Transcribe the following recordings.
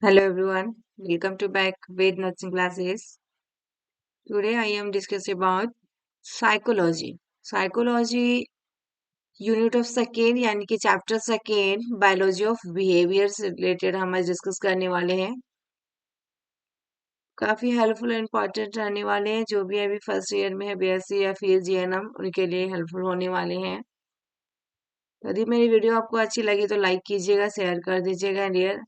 Hello everyone, welcome to back with nursing classes. Today I am discussing about psychology. Psychology unit of second यानी कि chapter second biology of behaviour से related हम आज discuss करने वाले हैं। काफी हेल्पफुल एंड इम्पोर्टेंट रहने वाले हैं। जो भी अभी फर्स्ट ईयर में है बीएससी या फिर जीएनएम उनके लिए हेल्पफुल होने वाले हैं। यदि मेरी वीडियो आपको अच्छी लगी तो लाइक कीजिएगा, शेयर कर दीजिएगा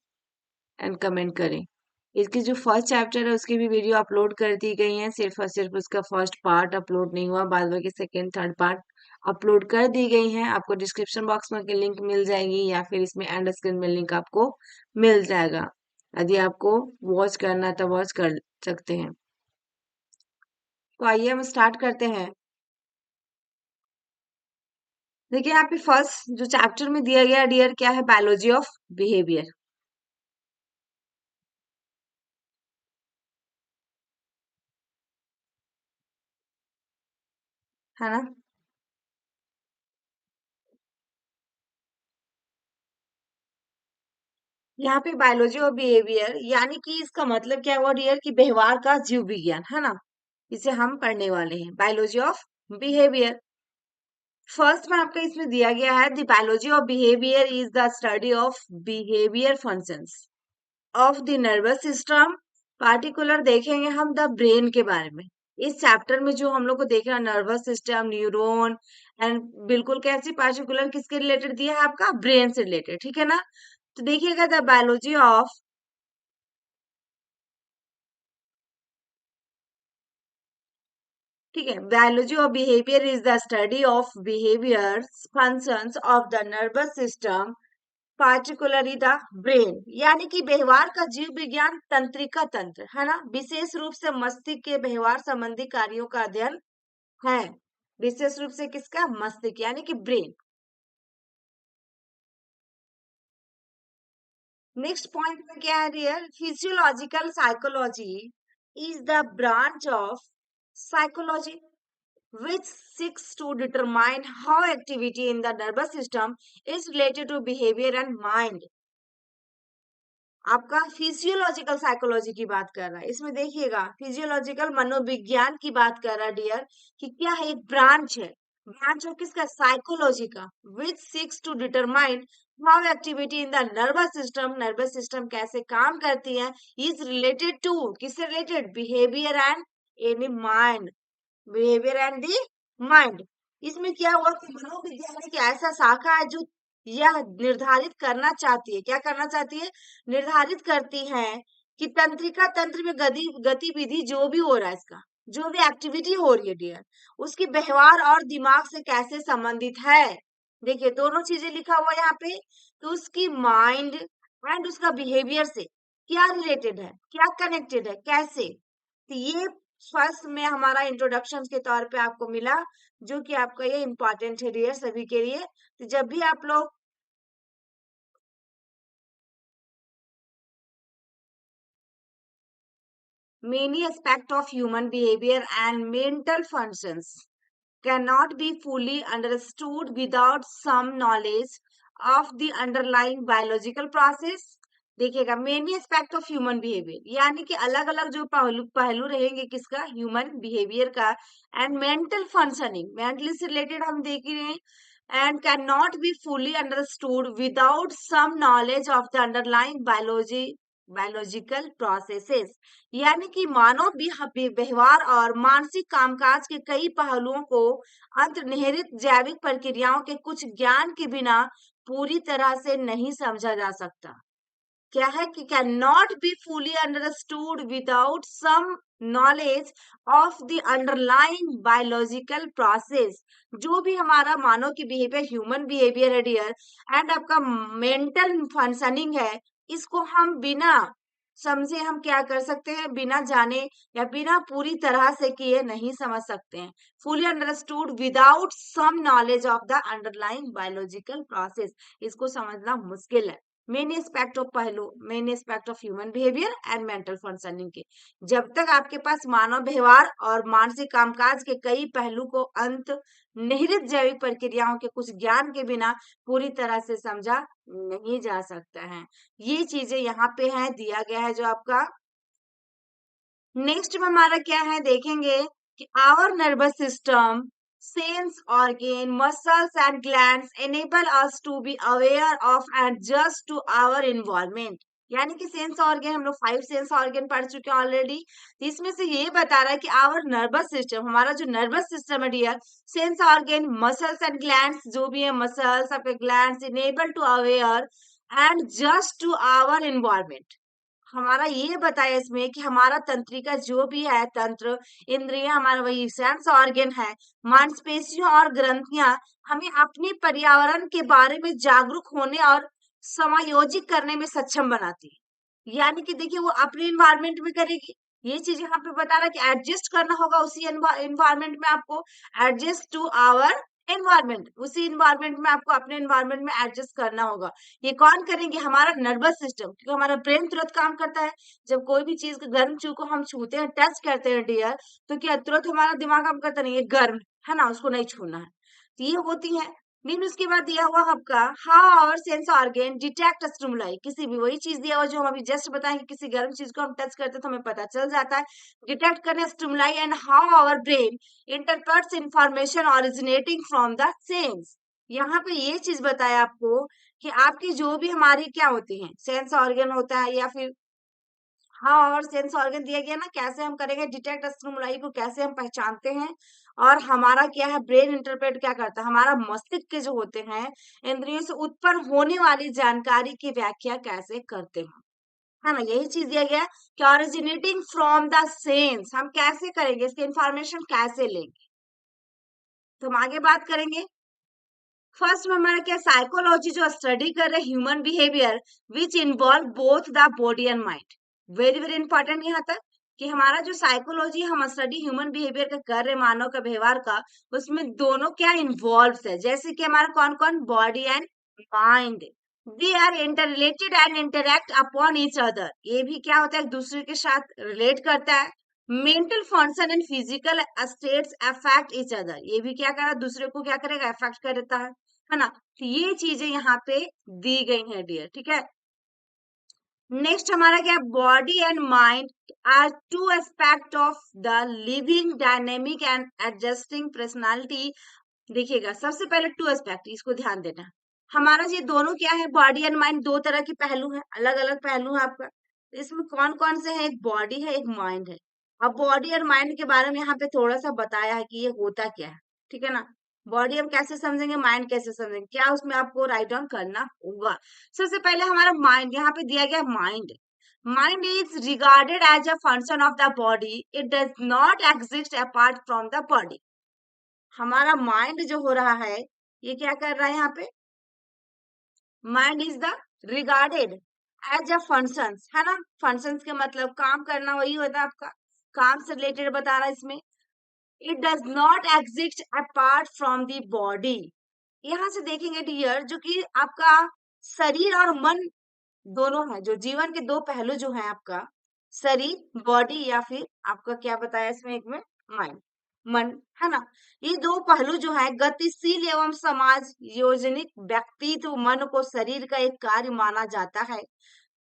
एंड कमेंट करें। इसकी जो फर्स्ट चैप्टर है उसकी भी वीडियो अपलोड कर दी गई है। सिर्फ और सिर्फ उसका फर्स्ट पार्ट अपलोड नहीं हुआ, बाद बाकी सेकेंड थर्ड पार्ट अपलोड कर दी गई है। आपको डिस्क्रिप्शन बॉक्स में लिंक मिल जाएगी या फिर इसमें एंड स्क्रीन में लिंक आपको मिल जाएगा। यदि आपको वॉच करना है तो वॉच कर सकते हैं। तो आइए हम स्टार्ट करते हैं। देखिए यहाँ पे फर्स्ट जो चैप्टर में दिया गया डियर क्या है, बायोलॉजी ऑफ बिहेवियर, है ना। यहाँ पे बायोलॉजी और बिहेवियर यानी कि इसका मतलब क्या हुआ डियर कि व्यवहार का जीव विज्ञान, है ना। इसे हम पढ़ने वाले हैं, बायोलॉजी ऑफ बिहेवियर। फर्स्ट में आपका इसमें दिया गया है the biology of behaviour is the study of behaviour functions of the nervous system. Particular देखेंगे हम द ब्रेन के बारे में। इस चैप्टर में जो हम लोग को देख रहा है नर्वस सिस्टम, न्यूरॉन एंड बिल्कुल कैसे पार्टिकुलर किसके रिलेटेड दिया है, आपका ब्रेन से रिलेटेड, ठीक है ना। तो देखिएगा द बायोलॉजी ऑफ, ठीक है, biology of behaviour is the study of behaviour functions of the nervous system, particularly the brain, यानी कि व्यवहार का जीव विज्ञान तंत्रिका तंत्र, है ना। विशेष रूप से मस्तिष्क के व्यवहार संबंधी कार्यों का अध्ययन है। विशेष रूप से किसका, मस्तिष्क यानी कि ब्रेन। नेक्स्ट पॉइंट में क्या है dear, physiological psychology is the branch of psychology which seeks to determine how activity in the nervous system is related to behavior and mind। आपका फिजियोलॉजिकल साइकोलॉजी की बात कर रहा है। इसमें देखिएगा फिजियोलॉजिकल मनोविज्ञान की बात कर रहा है डियर कि क्या है, एक ब्रांच है। ब्रांच है किसका, साइकोलॉजी का। Which seeks to determine how activity in the nervous system कैसे काम करती है, इज रिलेटेड टू, किससे related, behaviour and any mind, behaviour and the mind. इसमें क्या हुआ कि मनोविज्ञान एक ऐसा शाखा है जो यह निर्धारित करना चाहती है, क्या करना चाहती है, निर्धारित करती है कि तंत्रिका तंत्र में गतिविधि जो भी हो रहा है, इसका जो भी एक्टिविटी हो रही है डियर, उसकी व्यवहार और दिमाग से कैसे संबंधित है। देखिए दोनों चीजें लिखा हुआ है यहाँ पे। तो उसकी माइंड एंड उसका बिहेवियर से क्या रिलेटेड है, क्या कनेक्टेड है, कैसे। तो ये फर्स्ट में हमारा इंट्रोडक्शन के तौर पे आपको मिला, जो कि आपका ये इम्पोर्टेंट है डियर सभी के लिए। तो जब भी आप लोग many aspects of human behavior and mental functions cannot be fully understood without some knowledge of the underlying biological process। देखिएगा many aspect of human behaviour यानी कि अलग अलग जो पहलू पहलू रहेंगे किसका, ह्यूमन बिहेवियर का। एंड मेंटल फंक्शनिंग, मेंटली से रिलेटेड हम देख रहे हैं। And can not be fully understood without some knowledge of the underlying biological processes, यानी कि मानव व्यवहार और मानसिक कामकाज के कई पहलुओं को अंतर्निहित जैविक प्रक्रियाओं के कुछ ज्ञान के बिना पूरी तरह से नहीं समझा जा सकता। क्या है कि can not be fully understood without some knowledge of the underlying biological process. जो भी हमारा मानव की बिहेवियर, ह्यूमन बिहेवियर है डियर, एंड आपका मेंटल फंक्शनिंग है, इसको हम बिना समझे हम क्या कर सकते हैं, बिना जाने या बिना पूरी तरह से किए नहीं समझ सकते हैं। Fully understood without some knowledge of the underlying biological process, इसको समझना मुश्किल है। मेन एस्पेक्ट ऑफ पहलू, main aspect of human behaviour and mental functioning के। जब तक आपके पास मानव व्यवहार और मानसिक कामकाज के कई पहलू को अंत निहित जैविक प्रक्रियाओं के कुछ ज्ञान के बिना पूरी तरह से समझा नहीं जा सकता है। ये चीजें यहाँ पे है दिया गया है जो आपका। नेक्स्ट में हमारा क्या है देखेंगे कि our nervous system, sense organ, muscles and glands enable us to be aware of and just to our environment. यानी कि सेंस ऑर्गन, हम लोग 5 सेंस ऑर्गन पढ़ चुके हैं ऑलरेडी। इसमें से ये बता रहा है कि आवर नर्वस सिस्टम, हमारा जो नर्वस सिस्टम है dear, sense organ, muscles and glands, जो भी है मसल्स आपके glands, enable to aware and just to our environment. हमारा ये बताया इसमें कि हमारा तंत्रिका जो भी है, तंत्र, इंद्रियां, हमारा वही सेंस ऑर्गन है, मांसपेशियों और ग्रंथियां हमें अपने पर्यावरण के बारे में जागरूक होने और समायोजित करने में सक्षम बनाती है। यानी कि देखिए वो अपने इन्वायरमेंट में करेगी। ये चीज यहाँ पे बता रहा है कि एडजस्ट करना होगा उसी इन्वायरमेंट में आपको, एडजस्ट टू आवर एनवायरमेंट, उसी इन्वायरमेंट में आपको अपने इन्वायरमेंट में एडजस्ट करना होगा। ये कौन करेंगे? हमारा नर्वस सिस्टम, क्योंकि हमारा ब्रेन तुरंत काम करता है। जब कोई भी चीज गर्म चीज को हम छूते हैं, टच करते हैं डियर, तो क्या तुरंत हमारा दिमाग काम करता नहीं है, गर्म है ना, उसको नहीं छूना है। तो ये होती है। मीन उसके बाद दिया हुआ आपका how our sense organ detect stimuli, किसी भी वही चीज दिया हुआ जो हम अभी जस्ट बताएं कि किसी गर्म चीज को हम टच करते तो हमें पता चल जाता है डिटेक्ट करने stimuli, and how our brain interprets information originating from the sense. यहाँ पे ये चीज बताया आपको कि आपकी जो भी हमारी क्या होती हैं, सेंस ऑर्गन होता है या फिर हाँ, और सेंस ऑर्गन दिया गया ना, कैसे हम करेंगे डिटेक्ट स्टिमुलाई को, कैसे हम पहचानते हैं, और हमारा क्या है ब्रेन इंटरप्रेट क्या करता है, हमारा मस्तिष्क के जो होते हैं इंद्रियों से उत्पन्न होने वाली जानकारी की व्याख्या कैसे करते हैं, है ना। यही चीज दिया गया कि ओरिजिनेटिंग फ्रॉम द सेंस, हम कैसे करेंगे, इसकी इंफॉर्मेशन कैसे लेंगे। तो हम आगे बात करेंगे। फर्स्ट में हमारा क्या, साइकोलॉजी जो स्टडी कर रहे human behaviour which involve both the body and mind. Very very important यहाँ तक कि हमारा जो साइकोलॉजी हम स्टडी ह्यूमन बिहेवियर का कर रहे, मानव का व्यवहार का, उसमें दोनों क्या इन्वॉल्व है, जैसे कि हमारा कौन कौन, body and mind, they are inter related and interact upon each other. ये भी क्या होता है, एक दूसरे के साथ रिलेट करता है। Mental function and physical states affect each other, ये भी क्या कर रहा है, दूसरे को क्या करेगा, अफेक्ट करता है ना। तो ये चीजें यहाँ पे दी गई हैं डियर, ठीक है। नेक्स्ट हमारा क्या, body and mind are two aspect of the living dynamic and adjusting personality. देखिएगा सबसे पहले टू एस्पेक्ट, इसको ध्यान देना। हमारा ये दोनों क्या है, बॉडी एंड माइंड, दो तरह के पहलू हैं, अलग अलग पहलू है आपका। इसमें कौन कौन से हैं, एक बॉडी है एक माइंड है। अब बॉडी और माइंड के बारे में यहाँ पे थोड़ा सा बताया है कि ये होता क्या है, ठीक है ना। बॉडी हम कैसे समझेंगे, माइंड कैसे समझेंगे, क्या उसमें आपको राइट डाउन करना होगा। सबसे पहले हमारा माइंड, यहाँ पे दिया गया mind. Mind is regarded as a function of the body, it does not exist apart from the body. हमारा माइंड जो हो रहा है, ये क्या कर रहा है यहाँ पे, mind is the regarded as a functions, है ना। फंक्शंस के मतलब काम करना, वही होता है आपका, काम से रिलेटेड बता रहा है इसमें। It does not exist apart from the body. यहाँ से देखेंगे डियर, जो कि आपका शरीर और मन दोनों है, जो जीवन के दो पहलू जो है आपका, शरीर बॉडी या फिर आपका क्या बताया इसमें एक में, माइंड मन, है ना। ये दो पहलू जो है गतिशील एवं समाज योजनिक व्यक्तित्व मन को शरीर का एक कार्य माना जाता है।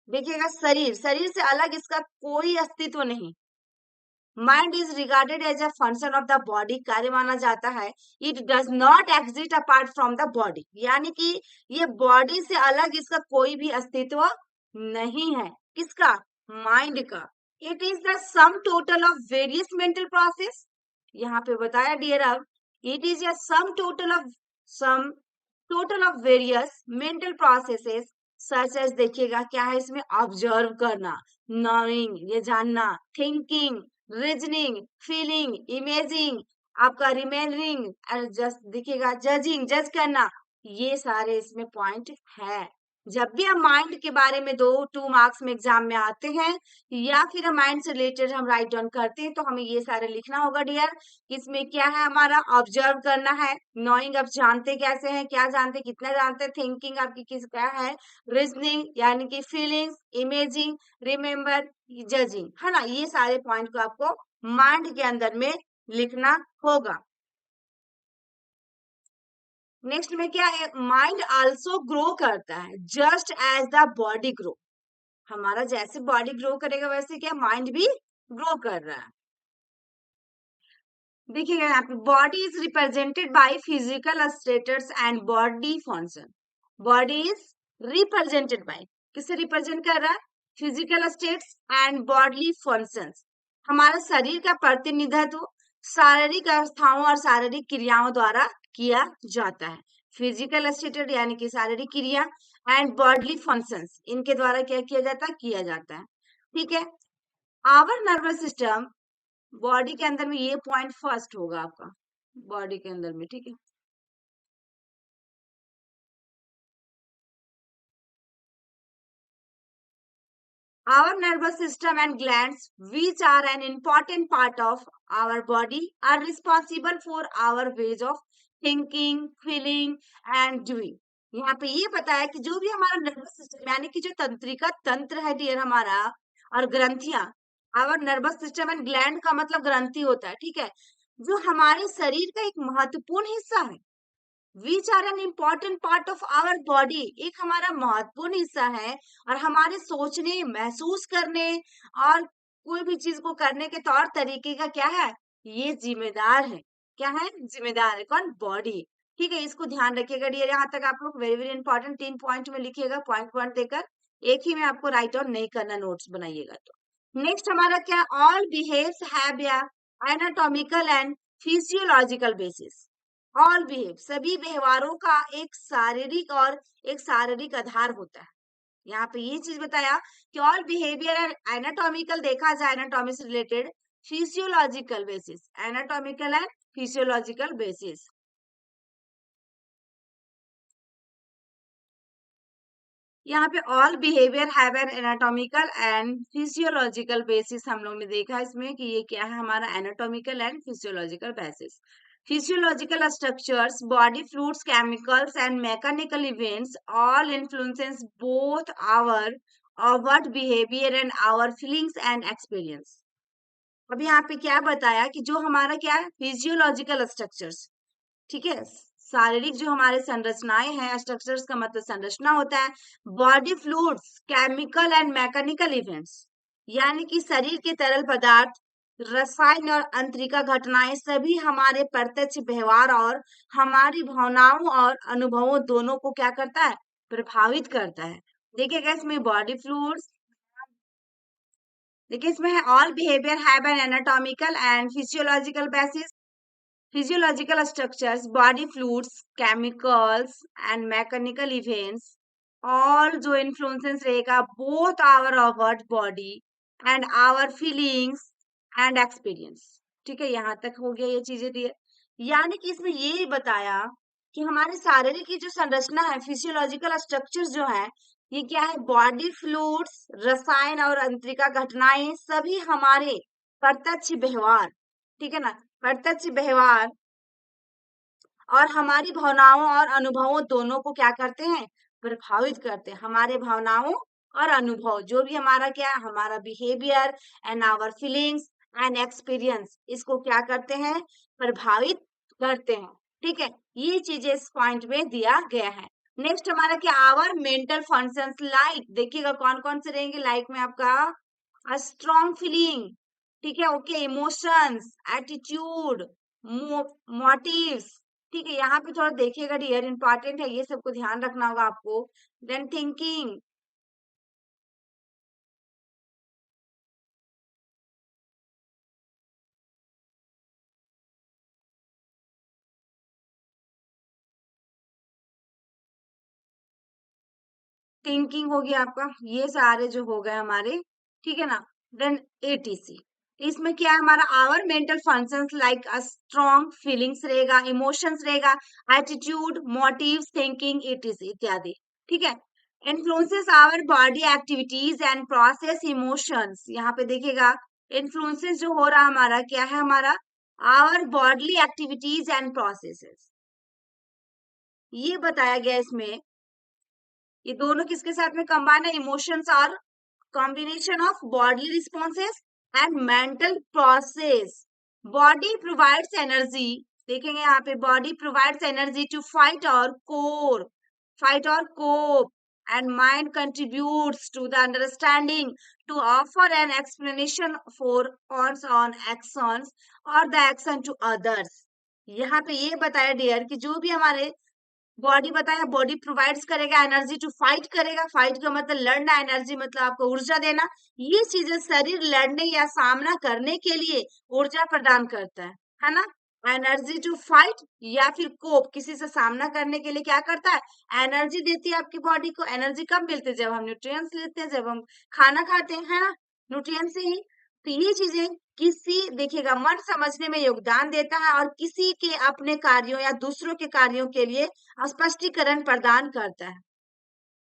देखिएगा शरीर, शरीर से अलग इसका कोई अस्तित्व नहीं। Mind is regarded as a function of the body, कार्य माना जाता है। It does not exist apart from the body, यानी कि ये बॉडी से अलग इसका कोई भी अस्तित्व नहीं है। किसका, माइंड का। It is the sum total of various mental process, यहाँ पे बताया डियर। अब it is a sum total of various mental processes such as, देखिएगा क्या है इसमें, ऑब्जर्व करना, नोइंग ये जानना, थिंकिंग, रीजनिंग, फीलिंग, इमेजिंग, आपका रिमेम्बरिंग, जस्ट देखिएगा जजिंग जज करना, ये सारे इसमें पॉइंट है। जब भी हम माइंड के बारे में 2 मार्क्स में एग्जाम में आते हैं या फिर हम माइंड से रिलेटेड हम राइट डाउन करते हैं तो हमें ये सारे लिखना होगा डियर। इसमें क्या है हमारा ऑब्जर्व करना है, नोइंग आप जानते कैसे हैं, क्या जानते कितना जानते हैं, थिंकिंग आपकी किस क्या है, रीजनिंग यानी कि फीलिंग्स, इमेजिंग, रिमेम्बर, जजिंग, है ना। ये सारे पॉइंट को आपको माइंड के अंदर में लिखना होगा। नेक्स्ट में क्या है, माइंड आल्सो ग्रो करता है just as the body grow. हमारा जैसे बॉडी ग्रो करेगा वैसे क्या माइंड भी ग्रो कर रहा है। देखिएगा यहाँ पे body is represented by physical status and body function. Body is represented by, किसे रिप्रेजेंट कर रहा है, physical states and body functions. हमारा शरीर का प्रतिनिधित्व शारीरिक अवस्थाओं और शारीरिक क्रियाओं द्वारा किया जाता है। फिजिकल स्टेट यानी कि शारीरिक क्रिया एंड बॉडी फंक्शंस, इनके द्वारा क्या किया जाता है, किया जाता है। ठीक है, आवर नर्वस सिस्टम, बॉडी के अंदर में ये पॉइंट फर्स्ट होगा आपका बॉडी के अंदर में। ठीक है, our nervous system and glands, which are an important part of our body, are responsible for our ways of thinking, feeling and doing। यहाँ पे ये बताया कि जो भी हमारा नर्वस सिस्टम यानी कि जो तंत्रिका तंत्र है डियर हमारा, और ग्रंथियां, our nervous system and gland का मतलब ग्रंथि होता है। ठीक है, जो हमारे शरीर का एक महत्वपूर्ण हिस्सा है, which are an important part of our body, एक हमारा महत्वपूर्ण हिस्सा है और हमारे सोचने, महसूस करने और कोई भी चीज को करने के तौर तरीके का क्या है, ये जिम्मेदार है। क्या है, जिम्मेदार है कौन, बॉडी। ठीक है, इसको ध्यान रखिएगा डियर। यहाँ तक आप लोग वेरी वेरी इंपॉर्टेंट 3 पॉइंट में लिखिएगा, पॉइंट पॉइंट देकर, एक ही में आपको राइट ऑन नहीं करना, नोट्स बनाइएगा। तो नेक्स्ट हमारा क्या, all behaves have anatomical and physiological basis. All behave, सभी व्यवहारों का एक शारीरिक आधार होता है। यहाँ पे ये चीज बताया कि ऑल बिहेवियर एंड एनाटॉमिकल देखा जाए, एनाटॉमी से related, physiological basis, anatomical and physiological basis. यहाँ पे all behaviour have an anatomical and physiological basis हम लोग ने देखा इसमें कि ये क्या है हमारा, anatomical and physiological basis. Physiological structures, body fluids, chemicals, and mechanical events all influences both our overt behavior and our feelings and experience। अब यहाँ पे क्या बताया कि जो हमारा क्या है, फिजियोलॉजिकल स्ट्रक्चर्स, ठीक है, शारीरिक जो हमारे संरचनाएं हैं, स्ट्रक्चर्स का मतलब संरचना होता है, body fluids, chemical and mechanical events, यानी कि शरीर के तरल पदार्थ, रसायन और अंतरिका घटनाएं सभी हमारे प्रत्यक्ष व्यवहार और हमारी भावनाओं और अनुभवों दोनों को क्या करता है, प्रभावित करता है। देखिएगा इसमें बॉडी फ्लूइड्स, देखिए इसमें है all behaviour have an anatomical and physiological basis. Physiological structures, body fluids, chemicals and mechanical events all जो influences रहेगा both our overt body and our feelings and experience। ठीक है, यहाँ तक हो गया ये चीजें दिए। यानी कि इसमें ये बताया कि हमारे शारीरिक की जो संरचना है, फिजियोलॉजिकल स्ट्रक्चर्स जो है, ये क्या है, बॉडी फ्लूइड्स, रसायन और अंतरिका घटनाएं सभी हमारे प्रत्यक्ष व्यवहार, ठीक है ना, प्रत्यक्ष व्यवहार और हमारी भावनाओं और अनुभवों दोनों को क्या करते हैं, प्रभावित करते हैं। हमारे भावनाओं और अनुभव, जो भी हमारा क्या है, हमारा behaviour and our feelings and experience, इसको क्या करते हैं, प्रभावित करते हैं। ठीक है, ये चीजें इस पॉइंट में दिया गया है। नेक्स्ट हमारा क्या, आवर मेंटल फंक्शंस, लाइक देखिएगा कौन कौन से रहेंगे, लाइक में आपका स्ट्रॉन्ग फीलिंग, ठीक है, ओके, इमोशंस, एटीट्यूड, मोटिव्स। ठीक है, यहाँ पे थोड़ा देखिएगा डियर, इंपॉर्टेंट है, ये सबको ध्यान रखना होगा आपको। देन थिंकिंग, थिंकिंग हो गया आपका, ये सारे जो हो गए हमारे, ठीक है ना। देन एटीसी, इसमें क्या है हमारा, our mental functions like a strong feelings रहेगा, इमोशंस रहेगा, एटीट्यूड, मोटिव्स, थिंकिंग, एटीसी इत्यादि। ठीक है, influences our body activities and process emotions. यहाँ पे देखिएगा इन्फ्लुएंसेस जो हो रहा हमारा क्या है, हमारा our bodily activities and processes, ये बताया गया इसमें। ये दोनों किसके साथ में कंबाइन है, इमोशंस और combination of bodily responses and mental process. Body provides energy, देखेंगे यहाँ पे body provides energy to fight or cope, and mind contributes to the understanding to offer an explanation for one's own actions or the action to others. यहाँ पे ये बताया dear कि जो भी हमारे बॉडी बताया, बॉडी प्रोवाइड्स करेगा एनर्जी टू फाइट, करेगा फाइट का मतलब लड़ना, एनर्जी मतलब आपको ऊर्जा देना। ये चीजें शरीर लड़ने या सामना करने के लिए ऊर्जा प्रदान करता है ना। एनर्जी टू फाइट या फिर कोप, किसी से सामना करने के लिए क्या करता है, एनर्जी देती है आपकी बॉडी को। एनर्जी कब मिलती है, जब हम न्यूट्रिएंट्स लेते हैं, जब हम खाना खाते हैं, है ना, न्यूट्रिएंट्स से ही। तो ये चीजें किसी, देखिएगा, मन समझने में योगदान देता है और किसी के अपने कार्यों या दूसरों के कार्यों के लिए स्पष्टीकरण प्रदान करता है।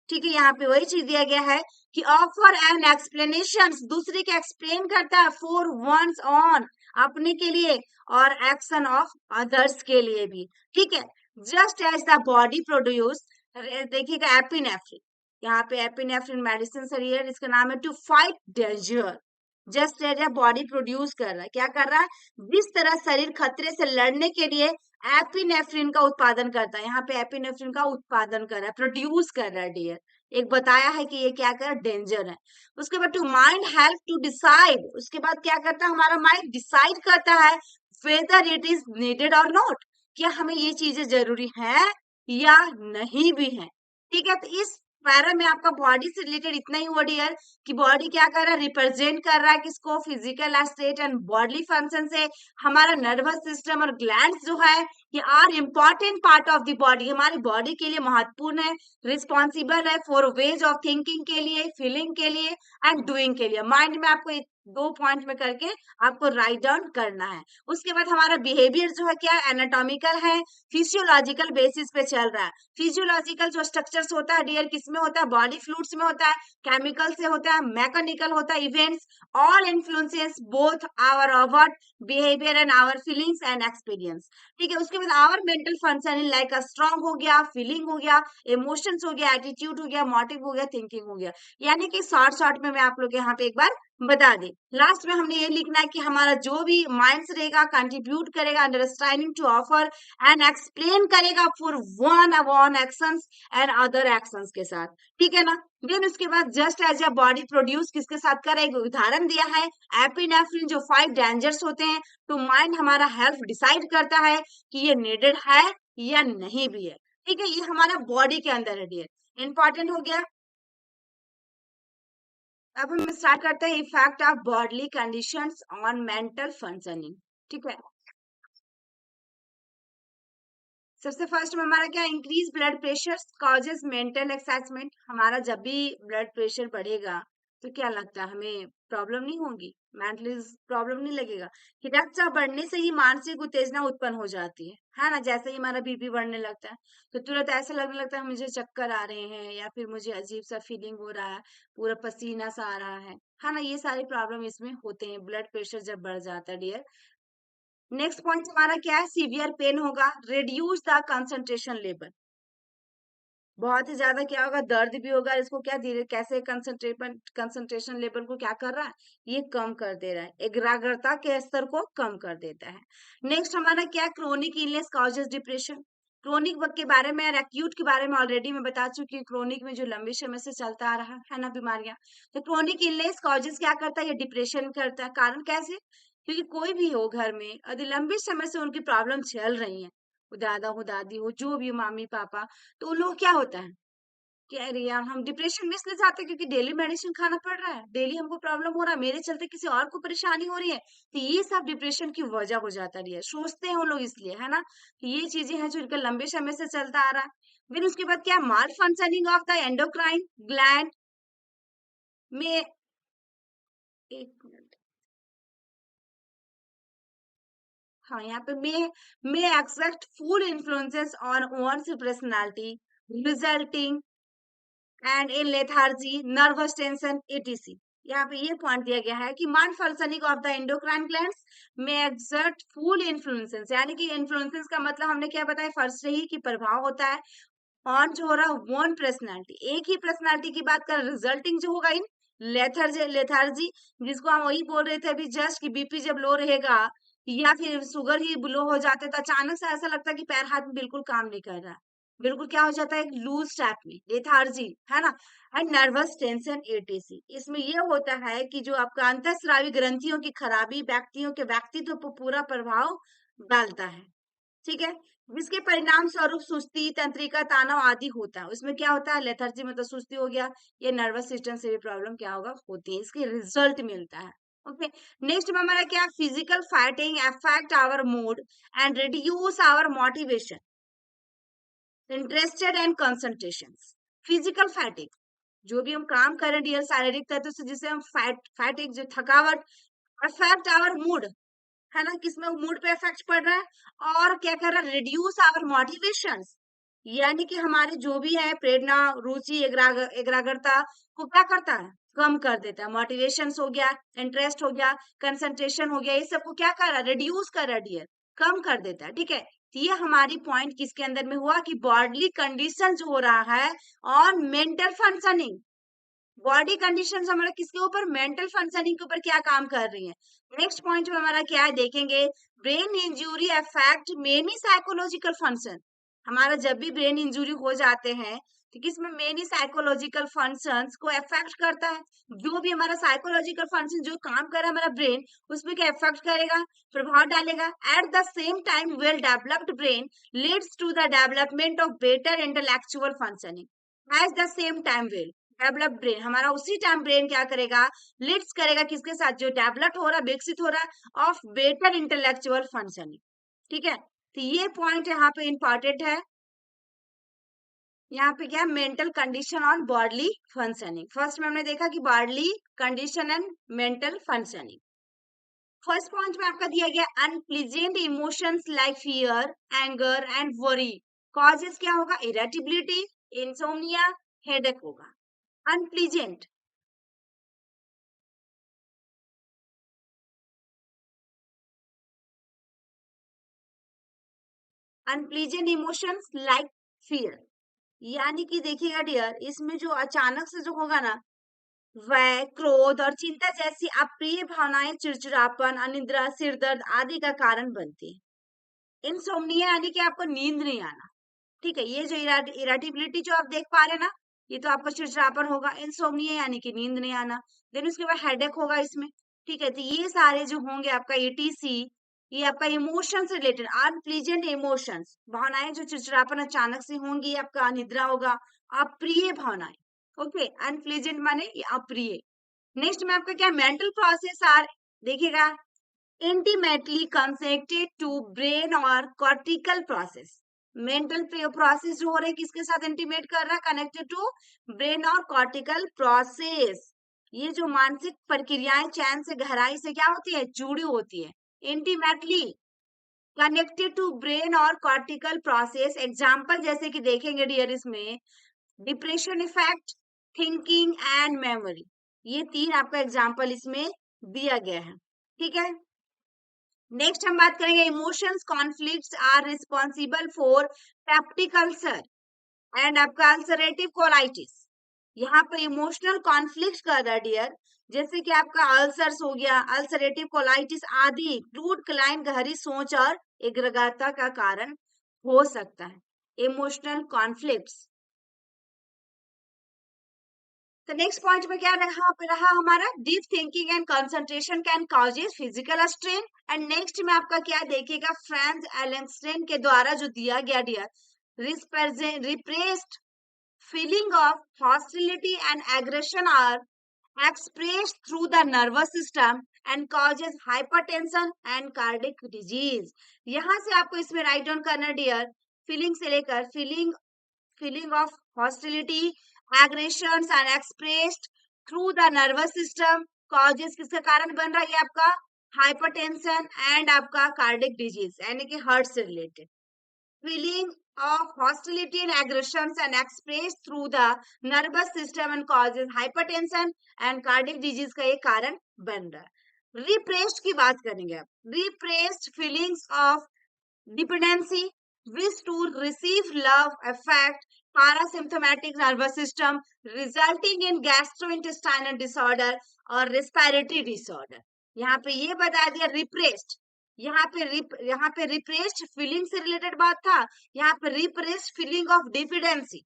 ठीक है, यहाँ पे वही चीज दिया गया है कि ऑफर एंड एक्सप्लेनेशन, दूसरे के एक्सप्लेन करता है, फॉर वंस ऑन, अपने के लिए, और एक्शन ऑफ अदर्स के लिए भी। ठीक है, just as the body produce, देखिएगा एपिनेफ्रिन, यहाँ पे एपिनेफ्रिन मेडिसिन सर, इसका नाम है to fight danger. Just as a body produce कर रहा है, क्या कर रहा है, जिस तरह शरीर खतरे से लड़ने के लिए एपिनेफ्रिन का उत्पादन करता है, यहाँ पे एपिनेफ्रिन का उत्पादन कर रहा है, प्रोड्यूस कर रहा है डियर। एक बताया है कि ये क्या कर, डेंजर है। उसके बाद to mind help to decide, उसके बाद क्या करता है, हमारा माइंड डिसाइड करता है वेदर इट इज नीडेड और नॉट, क्या हमें ये चीजें जरूरी है या नहीं भी है। ठीक है, तो इस पैरा में आपका बॉडी से रिलेटेड इतना ही हुआ डियर कि बॉडी क्या कर रहा है, रिप्रेजेंट कर रहा है किसको, physical state and body function से। हमारा नर्वस सिस्टम और ग्लैंड्स जो है ये are important part of the body, हमारी बॉडी के लिए महत्वपूर्ण है, रिस्पॉन्सिबल है फॉर वेज ऑफ थिंकिंग के लिए, फीलिंग के लिए एंड डूइंग के लिए। माइंड में आपको दो पॉइंट में करके आपको राइट डाउन करना है। उसके बाद हमारा बिहेवियर जो है क्या, एनाटॉमिकल है, फिजियोलॉजिकल बेसिस पे चल रहा है। फिजियोलॉजिकल जो स्ट्रक्चर्स होता है डियर, किसमें होता है, बॉडी फ्लूइड्स में होता है, केमिकल से होता है, मैकेनिकल होता है, events all influences both our overt behaviour and our feelings and experience. ठीक है, उसके बाद our mental function like strong हो गया, फीलिंग हो गया, इमोशंस हो गया, एटीट्यूड हो गया, मोटिव हो गया, थिंकिंग हो गया। यानी कि शॉर्ट में मैं आप लोग यहाँ पे एक बार बता दें। लास्ट में हमने ये लिखना है कि हमारा जो भी माइंड्स रहेगा कंट्रीब्यूट करेगा understanding to offer and explain करेगा for one actions and other actions के साथ। ठीक है ना। देन उसके बाद just as a body produce किसके साथ करेगा, उदाहरण दिया है एपिनेफ्रिन जो 5 डेंजर्स होते हैं, तो माइंड हमारा हेल्थ डिसाइड करता है कि ये नीडेड है या नहीं भी है। ठीक है, ये हमारा बॉडी के अंदर है डियर, इंपॉर्टेंट हो गया। अब हम स्टार्ट करते हैं effect of bodily conditions on mental functioning. ठीक है, सबसे फर्स्ट में हमारा क्या, increase blood pressure causes mental excitement. हमारा जब भी ब्लड प्रेशर बढ़ेगा तो क्या लगता है, हमें प्रॉब्लम नहीं होगी, मेंटली प्रॉब्लम नहीं लगेगा कि रक्तचाप बढ़ने से ही मानसिक उत्तेजना उत्पन्न हो जाती है ना। जैसे ही हमारा बीपी बढ़ने लगता है तो तुरंत ऐसा लगने लगता है मुझे चक्कर आ रहे हैं, या फिर मुझे अजीब सा फीलिंग हो रहा है, पूरा पसीना सा आ रहा है ना। ये सारी प्रॉब्लम इसमें होते हैं ब्लड प्रेशर जब बढ़ जाता है डियर। नेक्स्ट पॉइंट हमारा क्या है, सीवियर पेन होगा, रिड्यूस द कंसंट्रेशन लेवल। बहुत ही ज्यादा क्या होगा, दर्द भी होगा, इसको क्या धीरे कैसे कंसंट्रेशन लेवल को क्या कर रहा है, ये कम कर दे रहा है, एकाग्रता के स्तर को कम कर देता है। नेक्स्ट हमारा क्या, chronic illness causes depression. Chronic के बारे में और एक्यूट के बारे में ऑलरेडी मैं बता चुकी हूँ। क्रोनिक में जो लंबे समय से चलता आ रहा है ना बीमारियां, तो क्रोनिक इलनेस कॉजेज क्या करता है, ये डिप्रेशन करता है। कारण कैसे, क्योंकि कोई भी हो घर में यदि लंबे समय से उनकी प्रॉब्लम चल रही है, वो दादा हो, दादी हो, जो भी हो, मामी पापा, तो उन लोग क्या होता है कि अरे यार हम डिप्रेशन में इसलिए जाते हैं क्योंकि डेली मेडिसिन खाना पड़ रहा है, डेली हमको प्रॉब्लम हो रहा है, मेरे चलते किसी और को परेशानी हो रही है, तो ये सब डिप्रेशन की वजह हो जाता है। सोचते हैं वो लोग इसलिए, है ना, कि ये चीजें हैं जो इनका लंबे समय से चलता आ रहा है। फिर उसके बाद क्या, malfunctioning of the endocrine gland में, एक मिनट, हाँ यहाँ पे may accept full influences on one's personality resulting and in lethargy, nervous tension, etc. यहाँ पे ये पॉइंट दिया गया है कि मान functioning of the endocrine glands में एक्सर्ट फुल इन्फ्लुएंसेस, यानी कि इन्फ्लुएंसेस का मतलब हमने क्या बताया फर्स्ट से ही कि प्रभाव होता है ऑन जो हो रहा है वन पर्सनालिटी, एक ही पर्सनालिटी की बात कर, रिजल्टिंग जो होगा इन लेथार्जी, जिसको हम वही बोल रहे थे अभी जस्ट कि बीपी जब लो रहेगा या फिर शुगर ही लो हो जाते तो अचानक से ऐसा लगता है कि पैर हाथ में बिल्कुल काम नहीं कर रहा, बिल्कुल क्या हो जाता है एक लूज टाइप में लेथार्जी, है ना। एंड नर्वस टेंशन एटीसी, इसमें ये होता है कि जो आपका अंतःस्रावी ग्रंथियों की खराबी व्यक्तियों के व्यक्तित्व पर पूरा प्रभाव डालता है, ठीक है। जिसके परिणाम स्वरूप सुस्ती, तंत्रिका तनाव आदि होता है। उसमें क्या होता है लेथार्जी में तो सुस्ती हो गया, ये नर्वस सिस्टम से भी प्रॉब्लम क्या होगा होती है, इसके रिजल्ट मिलता है। ओके, नेक्स्ट में हमारा क्या physical fighting affect our mood and reduce our motivation, interested and concentration. Physical fatigue, जो भी हम काम कर रहे हैं डियर शारीरिक तत्व से जिसे हम फैटिक जो थकावट, अफेक्ट आवर मूड, है ना, किसमें मूड पे इफेक्ट पड़ रहा है, और क्या कर रहा है रिड्यूस आवर मोटिवेशन, यानी कि हमारे जो भी है प्रेरणा रुचि एकाग्रता को क्या करता है कम कर देता है, मोटिवेशन हो गया, इंटरेस्ट हो गया, कंसंट्रेशन हो गया, ये सबको क्या कर रहा है रिड्यूस कर रहा है डियर, कम कर देता है, ठीक है। तो ये हमारी पॉइंट किसके अंदर में हुआ कि बॉडली कंडीशन जो हो रहा है और मेंटल फंक्शनिंग, बॉडी कंडीशन हमारा किसके ऊपर मेंटल फंक्शनिंग के ऊपर क्या काम कर रही है। नेक्स्ट पॉइंट में हमारा क्या है देखेंगे, brain injury affect many psychological function, हमारा जब भी ब्रेन इंजुरी हो जाते हैं तो किसमें मेनी साइकोलॉजिकल फंक्शंस को अफेक्ट करता है, जो भी हमारा साइकोलॉजिकल फंक्शन जो काम कर रहा है हमारा ब्रेन उसमें क्या अफेक्ट करेगा, प्रभाव डालेगा। At the same time well developed brain leads to the development of better intellectual functioning. At the same time well develop brain, हमारा उसी टाइम ब्रेन क्या करेगा लिड्स करेगा किसके साथ, जो डेवलप हो रहा है विकसित हो रहा है ऑफ बेटर इंटेलेक्चुअल फंक्शनिंग, ठीक है। तो ये पॉइंट यहाँ पे इंपॉर्टेंट है, यहाँ पे क्या mental condition on bodily functioning. First में हमने देखा कि bodily condition and mental functioning. First point में आपका दिया गया unpleasant emotions like fear anger and worry, causes क्या होगा इरिटेबिलिटी, इंसोम्निया, हेडेक होगा। Unpleasant, unpleasant emotions like fear, यानी कि देखिएगा डियर इसमें जो अचानक से जो होगा ना वह क्रोध और चिंता जैसी अप्रिय भावनाएं चिड़चिड़ापन, अनिद्रा, सिरदर्द आदि का कारण बनती है। इंसोम्निया यानी कि आपको नींद नहीं आना, ठीक है। ये जो इराटिबिलिटी जो आप देख पा रहे हैं ना, ये तो आपका चिड़चिड़ापन होगा, इंसोम्निया यानी कि नींद नहीं आना, देन उसके बाद हेडेक होगा इसमें, ठीक है। तो ये सारे जो होंगे आपका एटीसी, ये आपका इमोशन से रिलेटेड अनप्लीजेंट इमोशंस, भावनाएं जो चिड़चिड़ापन अचानक से होंगी, आपका अनिद्रा होगा, अप्रिय भावनाएं, ओके, अनप्लीजेंट माने ये अप्रिय। नेक्स्ट में आपका क्या मेंटल प्रोसेस आर, देखिएगा इंटीमेटली कनेक्टेड टू ब्रेन और कॉर्टिकल प्रोसेस, मेंटल प्रोसेस जो हो रहे हैं किसके साथ इंटीमेट कर रहा है कनेक्टेड टू ब्रेन और कॉर्टिकल प्रोसेस, ये जो मानसिक प्रक्रियाएं चैन से गहराई से क्या होती है जुड़ी होती है, इंटीमेटली कनेक्टेड टू ब्रेन और कॉर्टिकल प्रोसेस। एग्जाम्पल जैसे कि देखेंगे डियर इसमें depression effect, thinking and memory, ये तीन आपका एग्जाम्पल इसमें दिया गया है, ठीक है। नेक्स्ट हम बात करेंगे emotions conflicts are responsible for peptic ulcer and आपका अल्सरेटिव कोलाइटिस, यहाँ पर इमोशनल कॉन्फ्लिक्ट कर रहा है डियर, जैसे कि आपका अल्सर्स हो गया, अल्सरेटिव कोलाइटिस आदि क्रूड क्लाइन गहरी सोच और एकाग्रता का कारण हो सकता है इमोशनल कॉन्फ्लिक्ट्स। तो नेक्स्ट पॉइंट में क्या रहा हमारा deep thinking and concentration can causes physical strain. And next में आपका क्या देखिएगा फ्रांज एलेंस्टेन के द्वारा जो दिया गया dear repressed feeling of hostility and aggression are expressed through the nervous system and causes hypertension and cardiac disease। यहाँ से आपको इसमें राइट डाउन करना डियर, फीलिंग से लेकर feeling of hostility, aggressions are expressed through the nervous system, causes किसका कारण बन रहा है ये आपका हाइपरटेंशन एंड आपका कार्डिक डिजीज यानी कि हार्ट से related. Feeling of hostility and aggressions and expressed through the nervous system and causes hypertension and cardiac disease का ये कारण बन रहा है। रिप्रेस्ड की बात करेंगे अब। Repressed feelings of dependency, wish to receive love, affect parasympathetic nervous system, resulting in gastrointestinal disorder और respiratory disorder। यहाँ पे ये बता दिया repressed, यहाँ पे repressed feeling से related बात था, यहाँ पे repressed feeling of dependency,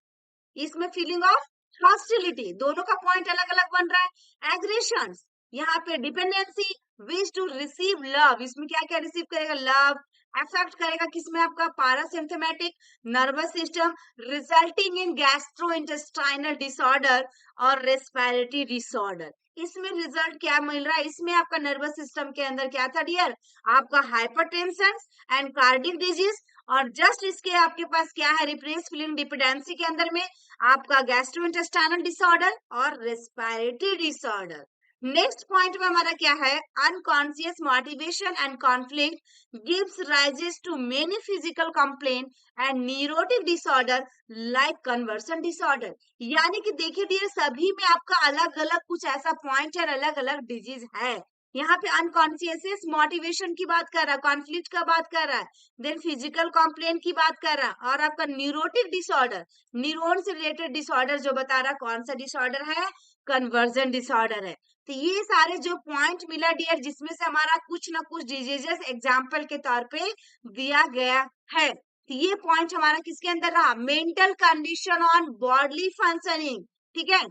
इसमें फीलिंग ऑफ हॉस्टिलिटी, दोनों का पॉइंट अलग अलग बन रहा है। एग्रेशन, यहाँ पे dependency, wish to receive love, इसमें क्या क्या रिसीव करेगा, लव। अफेक्ट करेगा किसमें, आपका parasympathetic nervous system, resulting in gastrointestinal disorder और रेस्पिरेटरी डिसऑर्डर। इसमें रिजल्ट क्या मिल रहा है, इसमें आपका नर्वस सिस्टम के अंदर क्या था डियर, आपका हाइपरटेंशन एंड कार्डियक डिजीज, और जस्ट इसके आपके पास क्या है, रिप्रेस फीलिंग डिपेंडेंसी के अंदर में आपका गैस्ट्रोइंटेस्टाइनल डिसऑर्डर और रेस्पिरेटरी डिसऑर्डर। नेक्स्ट पॉइंट में हमारा क्या है, unconscious motivation and conflict gives rises to many physical complain and neurotic disorder like conversion disorder. यानी कि देखिए डियर, सभी में आपका अलग अलग कुछ ऐसा पॉइंट है, अलग अलग डिजीज है। यहाँ पे अनकॉन्शियस मोटिवेशन की बात कर रहा है, कॉन्फ्लिक्ट का बात कर रहा है, देन फिजिकल कंप्लेन की बात कर रहा है, और आपका न्यूरोटिक डिसऑर्डर, न्यूरॉन से रिलेटेड डिसऑर्डर जो बता रहा, कौन सा डिसऑर्डर है, कन्वर्जन डिसऑर्डर है। तो ये सारे जो पॉइंट मिला डियर, जिसमें से हमारा कुछ ना कुछ डिजीजेस एग्जाम्पल के तौर पे दिया गया है। तो ये पॉइंट हमारा किसके अंदर रहा, mental condition on bodily functioning, ठीक है।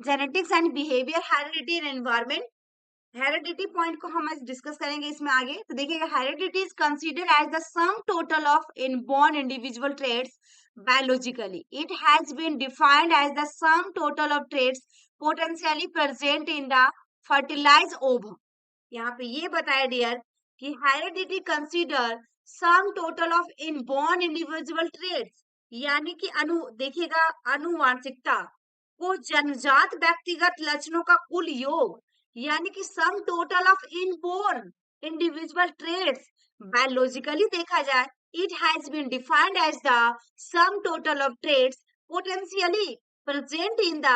Genetics and behaviour, heredity and environment. Heredity point को हम आज डिस्कस करेंगे इसमें आगे। तो देखिएगा, heredity is considered as the sum total of inborn individual traits biologically. It has been defined as the sum total of traits potentially present in the fertilized ovum. यहाँ पे ये बताया डियर कि heredity consider sum total of inborn individual traits, यानी कि देखिएगा अनुवांशिकता को जन्मजात व्यक्तिगत लक्षणों का कुल योग, यानी कि sum total of inborn individual traits biologically देखा जाए, it has been defined as the sum total of traits potentially present in the,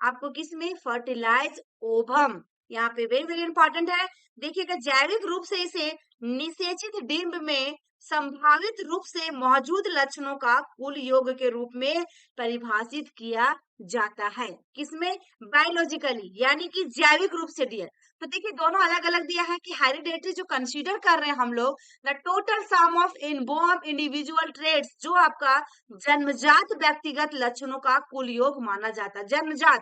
आपको किसमें, फर्टिलाइज ओवम। यहाँ पे वेरी वेरी इंपॉर्टेंट है, देखिएगा जैविक रूप से इसे निषेचित डिंब में संभावित रूप से मौजूद लक्षणों का कुल योग के रूप में परिभाषित किया जाता है, किसमें, बायोलॉजिकली, यानी कि जैविक रूप से डियर। तो देखिए दोनों अलग अलग दिया है कि हेरिडेटरी जो कंसीडर कर रहे हैं हम लोग, the total sum of inborn individual traits, जो आपका जन्मजात व्यक्तिगत लक्षणों का कुल योग माना जाता है। जन्मजात,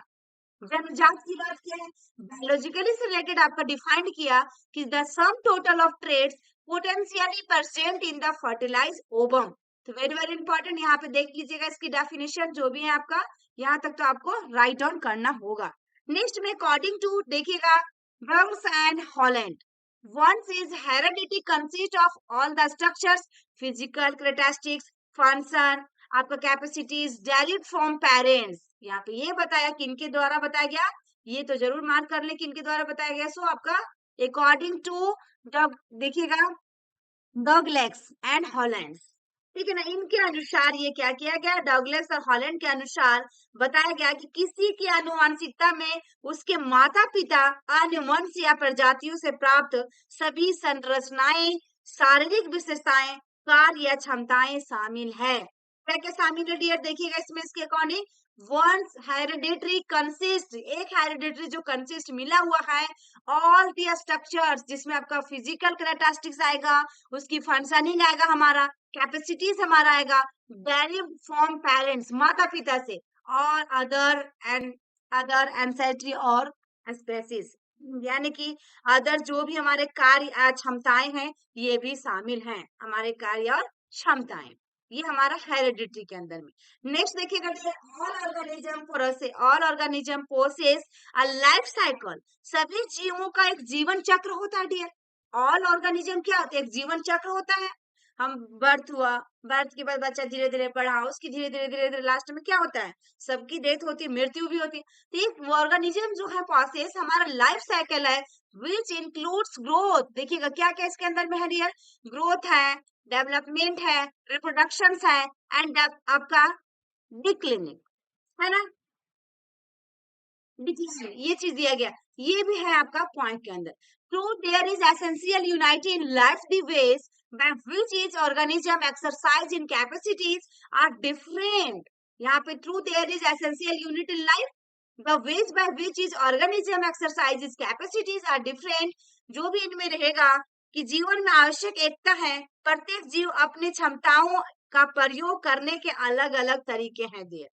जन्मजात की बात किया है, बायोलॉजिकली से रिलेटेड आपका डिफाइंड किया कि the sum total of traits potentially present in the fertilize ovum. तो वेरी वेरी इंपॉर्टेंट, यहाँ पे देख लीजिएगा इसकी डेफिनेशन जो भी है आपका, यहाँ तक तो आपको राइट डाउन करना होगा। नेक्स्ट में अकॉर्डिंग टू देखिएगा Brums and Holland, once is heredity consist of all the structures, physical characteristics, function, आपका कैपेसिटीज डेरिव्ड फ्रॉम पेरेंट्स। यहाँ पे ये बताया किनके द्वारा बताया गया, ये तो जरूर मार्क कर ले किनके द्वारा बताया गया। सो आपका अकॉर्डिंग टू देखिएगा डॉगलेग्स एंड हॉलैंड्स, ठीक है ना, इनके अनुसार ये क्या किया गया, डॉगलेग्स और हॉलैंड के अनुसार बताया गया कि किसी की आनुवंशिकता में उसके माता पिता अन्य वंश या प्रजातियों से प्राप्त सभी संरचनाएं, शारीरिक विशेषताएं, कार्य या क्षमताएं शामिल है। क्या क्या शामिल है डियर, देखिएगा इसमें इसके अकॉर्डिंग, वंस हेरिडेटरी कंसिस्ट, एक हेरिडेटरी जो कंसिस्ट मिला हुआ है, ऑल दी स्ट्रक्चर्स, जिसमें आपका फिजिकल कैरेक्टरिस्टिक्स आएगा, उसकी फंक्शनिंग आएगा, हमारा कैपेसिटीज हमारा आएगा, डेरिव्ड फ्रॉम पेरेंट्स, माता पिता से, और अदर एंसेस्ट्री और स्पेसीज, यानी कि अदर जो भी हमारे कार्य क्षमताएं हैं, ये भी शामिल हैं, हमारे कार्य और क्षमताएं, ये हमारा हेरिडिटी के अंदर में। नेक्स्ट देखिएगा, all organism possess a life cycle, सभी जीवों का एक जीवन चक्र होता है डियर। ऑल ऑर्गेनिज्म क्या होता है, एक जीवन चक्र होता है। हम बर्थ हुआ, बर्थ के बाद बच्चा धीरे धीरे बढ़ा, उसकी धीरे धीरे धीरे धीरे लास्ट में क्या होता है, सबकी डेथ होती है, मृत्यु भी होती है। तो एक ऑर्गेनिज्म जो है प्रोसेस, हमारा लाइफ साइकिल है, विच इंक्लूड्स ग्रोथ। देखिएगा क्या क्या इसके अंदर में है डियर, ग्रोथ है, डेवलपमेंट है, रिप्रोडक्शन है एंड आपका डिक्लिनिंग, है ना, डिक्लाइन, ये चीज दिया गया, ये भी है आपका पॉइंट के अंदर। True there is essential unity in life the ways by which each organism exercise in capacities are different। यहाँ पे true there is essential unit in life, the ways by which each organism exercises capacities are different। जो भी इनमें रहेगा कि जीवन में आवश्यक एकता है, प्रत्येक जीव अपनी क्षमताओं का प्रयोग करने के अलग अलग तरीके हैं दिए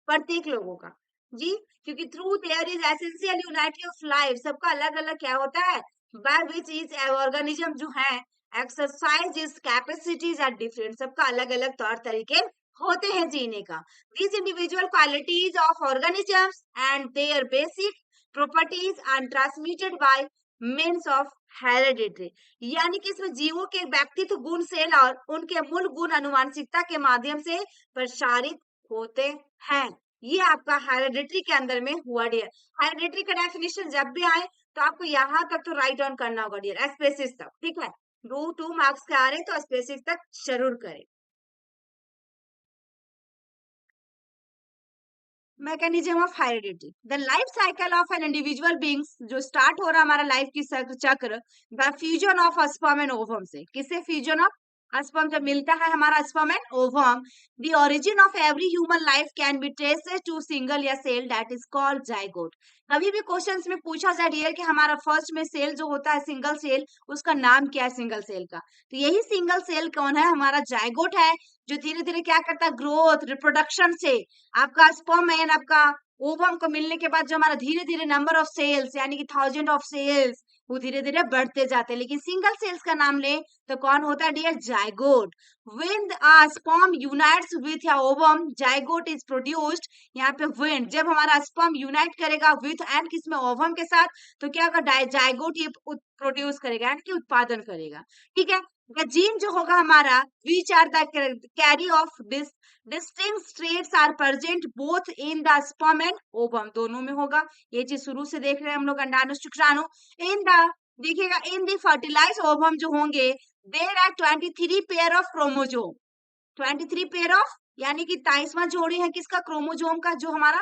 प्रत्येक लोगों का जी, क्योंकि through their is essential unity of life, सबका अलग अलग क्या होता है, बाय विच इज ऑर्गेनिज्म जो है exercise is capacities are different, सबका अलग अलग तौर तरीके होते हैं जीने का। these individual qualities of organisms and their basic properties are transmitted by means of heredity। यानी कि इसमें जीवों के व्यक्तित्व गुण सेल और उनके मूल गुण अनुवांशिकता के माध्यम से प्रसारित होते हैं। ये आपका हेरिडिटरी के अंदर में हुआ डियर। हेरिडिटरी का डेफिनेशन जब भी आए तो आपको यहाँ तक तो राइट डाउन करना होगा डियर, स्पेसिस तक, ठीक है, 2 मार्क्स के आ रहे तो स्पेसिस तक जरूर करें। Mechanism of heredity, the life cycle of an individual beings, जो स्टार्ट हो रहा हमारा लाइफ की चक्र the fusion of sperm and ovum से। किससे फ्यूजन ऑफ स्पर्म जब मिलता है हमारा sperm and ovum, the origin of every human life can be traced to single या cell that is called zygote. कभी भी क्वेश्चंस में पूछा जाए डियर कि हमारा फर्स्ट में सेल जो होता है सिंगल सेल, उसका नाम क्या है सिंगल सेल का, तो यही सिंगल सेल कौन है, हमारा जाइगोट है, जो धीरे धीरे क्या करता है, ग्रोथ रिप्रोडक्शन से आपका स्पर्म एंड आपका ओवम को मिलने के बाद जो हमारा धीरे धीरे नंबर ऑफ सेल्स यानी कि 1000 ऑफ सेल्स वो धीरे धीरे बढ़ते जाते हैं। लेकिन सिंगल सेल्स का नाम ले तो कौन होता है dear, zygote. When a sperm unites with a ovum zygote is produced. यहाँ पे व्हेन जब हमारा स्पर्म यूनाइट करेगा विथ एंड किसमें, ओवम के साथ, तो क्या होगा, जाइगोट ये प्रोड्यूस करेगा यानी कि उत्पादन करेगा, ठीक है। जीन जो होगा हमारा which are the carry of distinct traits are present both in the sperm and ovum, दोनों में होगा। ये चीज शुरू से देख रहे हैं हम लोग, अंडाणु शुक्राणु। इन द देखिएगा इन द फर्टिलाइज ओवम जो होंगे there are 23 pair of chromosome, 23 pair of यानी कि 23वां जोड़ी है किसका, क्रोमोजोम का, जो हमारा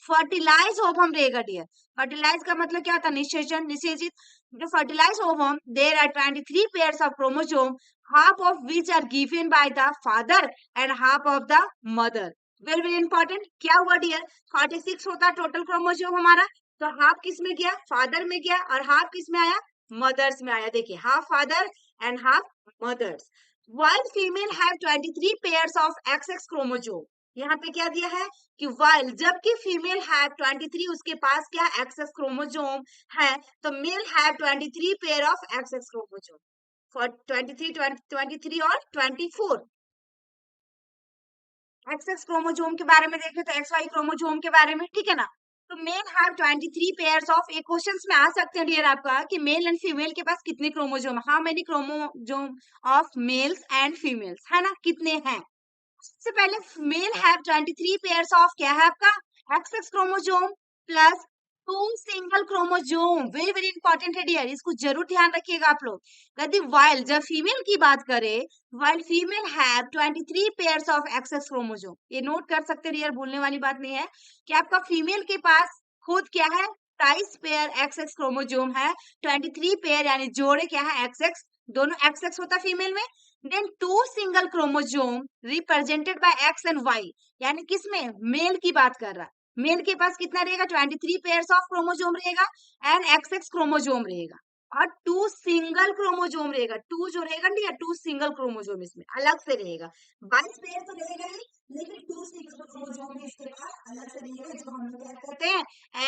फर्टिलाइज ओवम रहेगा डियर। फर्टिलाइज का मतलब क्या होता है, निषेचन, निषेचित। जो fertilize ovum there are 23 pairs of chromosome, half of which are given by the father and half of the mother। Very very important, क्या हुआ डियर, 46 होता है टोटल क्रोमोजोम हमारा, तो हाफ किस में गया, फादर में गया, और हाफ किस में आया, मदर्स में आया। देखिए half father and half mothers. while female have 23 pairs of XX chromosome, यहाँ पे क्या दिया है कि while जबकि फीमेल है 23 उसके पास क्या XX क्रोमोजोम है, तो मेल है 23 pair of XX chromosome for 23 23 और 24। एक्स क्रोमोजोम के बारे में देखें तो एक्स वाई क्रोमोजोम के बारे में, ठीक है ना। तो मेल हैव 23 पेयर्स ऑफ, एक क्वेश्चंस में आ सकते हैं डियर आपका कि मेल एंड फीमेल के पास कितने chromosome, how many chromosome of males and females, है ना, कितने हैं। सबसे पहले मेल हैव 23 पेयर्स ऑफ क्या है आपका, x chromosome plus 2 single chromosome. Very very important है डियर, इसको जरूर ध्यान रखिएगा आप लोग। यदि वाइल जब फीमेल की बात करें, while female have 23 pairs of X X chromosome, ये नोट कर सकते हैं डियर, भूलने वाली बात नहीं है कि आपका फीमेल के पास खुद क्या है, 23 पेयर एक्सेस क्रोमोजोम है, 23 पेयर यानी जोड़े क्या है, एक्सेस, दोनों एक्सेस होता है फीमेल में। Then 2 single chromosome represented by X and Y, यानी किसमें, मेल की बात कर रहा है, मेल के पास कितना रहेगा, 23 पेयर्स ऑफ क्रोमोजोम रहेगा एंड एक्स क्रोमोजोम रहेगा, और 2 सिंगल क्रोमोजोम रहेगा, 2 जो रहेगा ना, 2 सिंगल क्रोमोजोम इसमें अलग से रहेगा। 22 पेयर तो रहेगा ही, लेकिन 2 सिंगल क्रोमोजोम भी इसके पास अलग से रहेगा, जो हम लोग क्या कहते हैं,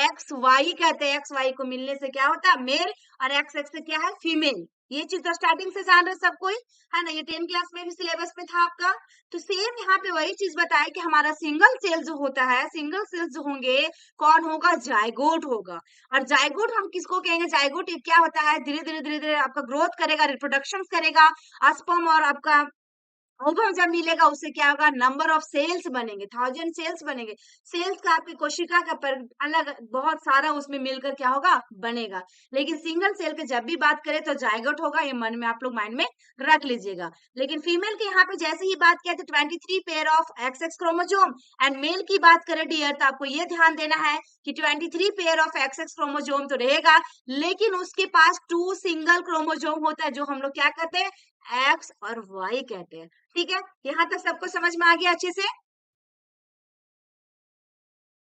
एक्स वाई कहते हैं। एक्स वाई को मिलने से क्या होता है, मेल, और एक्स एक्स से क्या है, फीमेल। ये चीज तो स्टार्टिंग से जान रहे सब कोई, है ना, ये 10 क्लास में भी सिलेबस में था आपका। तो सेम यहाँ पे वही चीज बताया कि हमारा सिंगल सेल जो होता है, सिंगल सेल्स जो होंगे कौन होगा, जाइगोट होगा। और जाइगोट हम किसको कहेंगे, जाइगोट क्या होता है, धीरे धीरे धीरे धीरे आपका ग्रोथ करेगा, रिप्रोडक्शन करेगा, स्पर्म और आपका ओवम जब मिलेगा उससे क्या होगा, नंबर ऑफ सेल्स बनेंगे, 1000 सेल्स बनेंगे। सेल्स का आपकी कोशिका का पर अलग बहुत सारा उसमें मिलकर क्या होगा, बनेगा। लेकिन सिंगल सेल की जब भी बात करें तो जाइगोट होगा, ये मन में आप लोग माइंड में रख लीजिएगा। लेकिन फीमेल के यहाँ पे जैसे ही बात किया तो 23 pair of XX chromosome, and male की बात करें डियर तो आपको ये ध्यान देना है कि 23 पेयर ऑफ XX क्रोमोसोम तो रहेगा, लेकिन उसके पास 2 सिंगल क्रोमोसोम होता है, जो हम लोग क्या कहते हैं, एक्स और वाई कहते हैं। ठीक है, यहाँ तक सबको समझ में आ गया अच्छे से?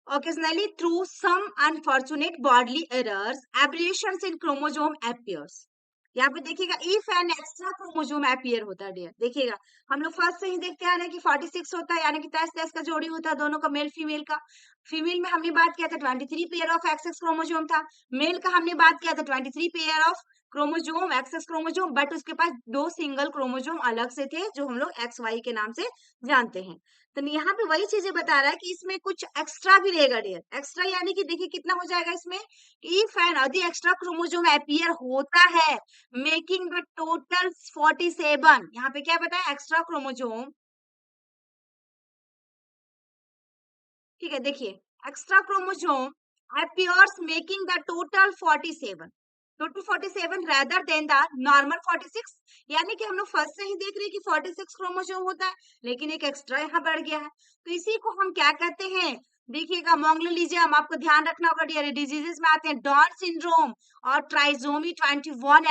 Occasionally, through some unfortunate bodily errors, aberrations in chromosome appears. यहाँ पे देखिएगा if an extra chromosome appear होता है डियर, देखिएगा हम लोग फर्स्ट से ही देखते आ रहे हैं कि 46 होता है, यानी कि 23 का जोड़ी होता है दोनों का, मेल फीमेल का। फीमेल में हमने बात किया था 23 पेयर ऑफ एक्सेस क्रोमोसोम था, मेल का हमने बात किया था 23 pair of chromosome X X chromosome, but उसके पास 2 सिंगल क्रोमोसोम अलग से थे, जो हम लोग एक्स वाई के नाम से जानते हैं। तो यहाँ पे वही चीजें बता रहा है कि इसमें कुछ एक्स्ट्रा भी रहेगा डियर। एक्स्ट्रा यानी कि देखिए कितना हो जाएगा इसमें, if an other extra chromosome appear होता है मेकिंग द टोटल 47। यहाँ पे क्या बताया, एक्स्ट्रा क्रोमोसोम, ठीक है, देखिए extra chromosome appears making the total 47, total 47 rather than the normal 46। यानी कि हम लोग फर्स्ट से ही देख रहे हैं कि 46 क्रोमोसोम होता है, लेकिन एक एक्स्ट्रा यहाँ बढ़ गया है, तो इसी को हम क्या कहते हैं, देखिएगा मोंगलोलिज्म, आपको ध्यान रखना होगा डियर, डिजीजेस में आते हैं डाउन सिंड्रोम और trisomy 21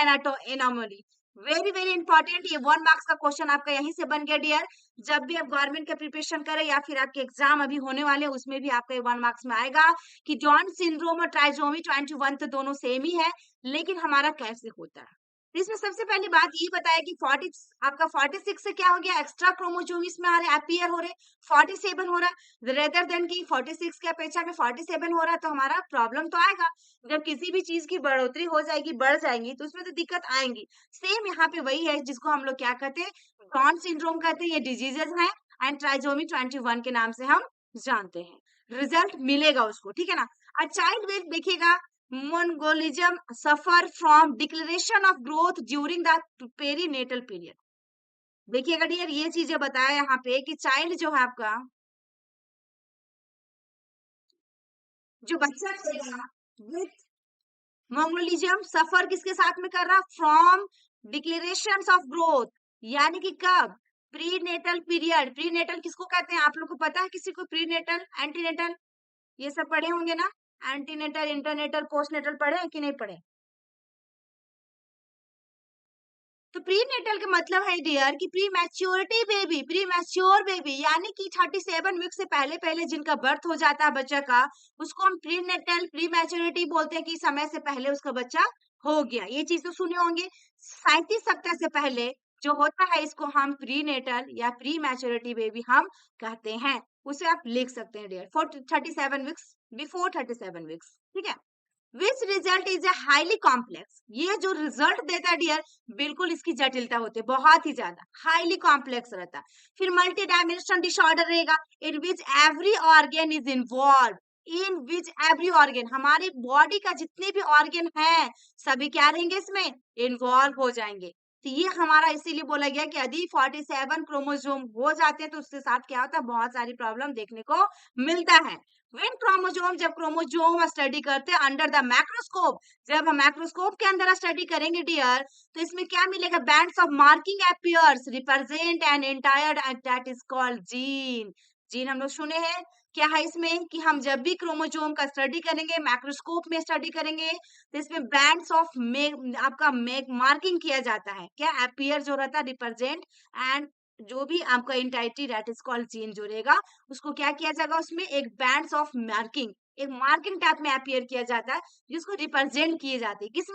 anomaly. Very very important, ये 1 मार्क्स का क्वेश्चन आपका यहीं से बन गया डियर। जब भी आप गवर्नमेंट का प्रिपरेशन करें या फिर आपके एग्जाम अभी होने वाले हैं, उसमें भी आपका 1 मार्क्स में आएगा कि डाउन सिंड्रोम और ट्राइसोमी 21 तो दोनों सेम ही है, लेकिन हमारा कैसे होता है। तो इसमें सबसे पहली बात ये बताया कि 40 आपका 46 से क्या हो गया, एक्स्ट्रा क्रोमोसोम इसमें आ रहे, अपीयर हो रहे, 47 हो रहा है, रेदर देन की 46 के अपेक्षा में 47 हो रहा है, तो हमारा प्रॉब्लम तो आएगा। जब किसी भी चीज की बढ़ोतरी हो जाएगी, बढ़ जाएंगी, तो उसमें तो दिक्कत आएंगी। सेम यहाँ पे वही है जिसको हम लोग क्या कहते हैं, डाउन सिंड्रोम कहते हैं, ये डिजीजेस हैं, एंड ट्राइसोमी 21 के नाम से हम जानते हैं। रिजल्ट मिलेगा उसको, ठीक है ना। अ चाइल्ड विल, देखिएगा Mongolism suffer from declaration of growth during the perinatal period। देखिएगा डियर, ये चीजें बताया यहाँ पे कि चाइल्ड जो है आपका, जो बच्चा रहेगा विथ मोंगोलिज्म सफर किसके साथ में कर रहा, फ्रॉम डिक्लेरेशंस ऑफ ग्रोथ, यानी कि कब, प्रीनेटल पीरियड। प्रीनेटल किसको कहते हैं, आप लोग को पता है किसी को, प्रीनेटल एंटीनेटल, ये सब पढ़े होंगे ना, एंटीनेटल इंटरनेटल पोस्टनेटल पढ़े हैं कि नहीं पढ़े। तो प्रीनेटल का मतलब है डियर कि pre maturity baby, pre mature baby, यानी कि 37 वीक से पहले पहले जिनका बर्थ हो जाता है बच्चा का, उसको हम प्रीनेटल प्री मैच्योरिटी बोलते हैं, कि समय से पहले उसका बच्चा हो गया। ये चीज तो सुने होंगे, 37 सप्ताह से पहले जो होता है इसको हम प्रीनेटल या प्री मैच्योरिटी बेबी हम कहते हैं। उसे आप लिख सकते हैं dear, for 37 weeks, before 37 weeks, ठीक है। Which result is a highly complex, ये जो रिजल्ट देता है डियर, बिल्कुल इसकी जटिलता होती है, बहुत ही ज्यादा हाईली कॉम्प्लेक्स रहता है। फिर मल्टी डायमेंशनल डिसऑर्डर रहेगा, in which every organ is involve, in which every organ, हमारी बॉडी का जितने भी ऑर्गन है सभी क्या रहेंगे इसमें, इन्वॉल्व हो जाएंगे। तो ये हमारा इसीलिए बोला गया कि यदि 47 क्रोमोसोम हो जाते हैं तो उसके साथ क्या होता है, बहुत सारी प्रॉब्लम देखने को मिलता है। व्हेन क्रोमोसोम, जब क्रोमोसोम स्टडी करते हैं अंडर द मैक्रोस्कोप, जब हम मैक्रोस्कोप के अंदर स्टडी करेंगे डियर, तो इसमें क्या मिलेगा, bands of marking appears represent an entire, that is called gene. Gene हम लोग सुने हैं, क्या है इसमें कि हम जब भी क्रोमोसोम का स्टडी करेंगे, मैक्रोस्कोप में स्टडी करेंगे, तो इसमें बैंड्स ऑफ आपका मार्किंग किया जाता है, क्या अपीयर जो रहता है, रिप्रेजेंट, एंड जो भी आपका entity that is called gene जो रहेगा, उसको क्या किया जाएगा, उसमें एक बैंड्स ऑफ मार्किंग, एक मार्किंग टाइप में अपीयर किया जाता है, जिसको रिप्रेजेंट किए जाते हैं किस